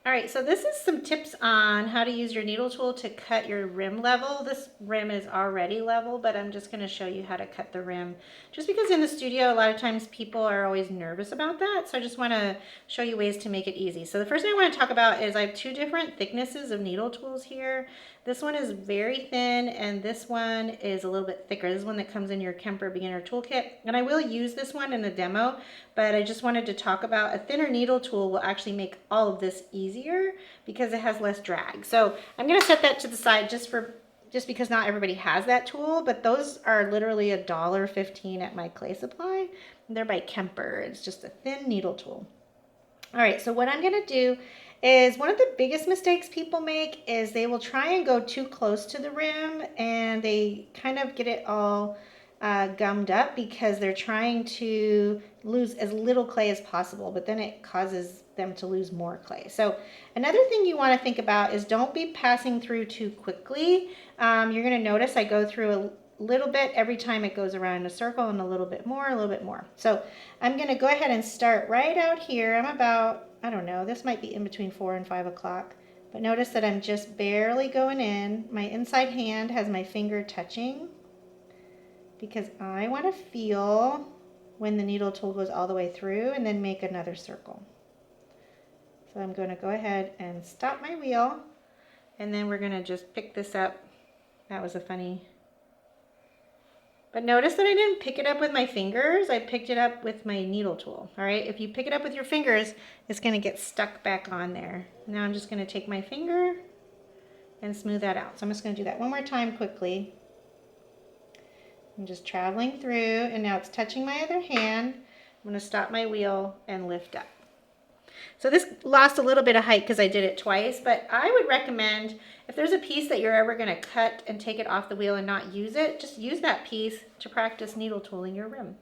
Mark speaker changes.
Speaker 1: All right, so this is some tips on how to use your needle tool to cut your rim level. This rim is already level, but I'm just gonna show you how to cut the rim. Just because in the studio, a lot of times people are always nervous about that. So I just wanna show you ways to make it easy. So the first thing I wanna talk about is I have two different thicknesses of needle tools here. This one is very thin and this one is a little bit thicker. This is one that comes in your Kemper beginner toolkit. And I will use this one in the demo, but I just wanted to talk about a thinner needle tool will actually make all of this easier because it has less drag. So I'm gonna set that to the side just because not everybody has that tool, but those are literally $1.15 at my clay supply. They're by Kemper. It's just a thin needle tool. All right, so what I'm gonna do is one of the biggest mistakes people make is they will try and go too close to the rim and they kind of get it all gummed up because they're trying to lose as little clay as possible, but then it causes them to lose more clay. So another thing you want to think about is don't be passing through too quickly. You're going to notice I go through a little bit every time it goes around in a circle and a little bit more, a little bit more. So I'm going to go ahead and start right out here. I'm about, I don't know, this might be in between 4 and 5 o'clock. But notice that I'm just barely going in. My inside hand has my finger touching because I want to feel when the needle tool goes all the way through and then make another circle. So I'm going to go ahead and stop my wheel and then we're going to just pick this up. That was a funny. But notice that I didn't pick it up with my fingers. I picked it up with my needle tool. All right, if you pick it up with your fingers, it's going to get stuck back on there. Now I'm just going to take my finger and smooth that out. So I'm just going to do that one more time quickly. I'm just traveling through and now it's touching my other hand. I'm going to stop my wheel and lift up. So this lost a little bit of height because I did it twice, but I would recommend if there's a piece that you're ever going to cut and take it off the wheel and not use it, just use that piece to practice needle tooling your rim.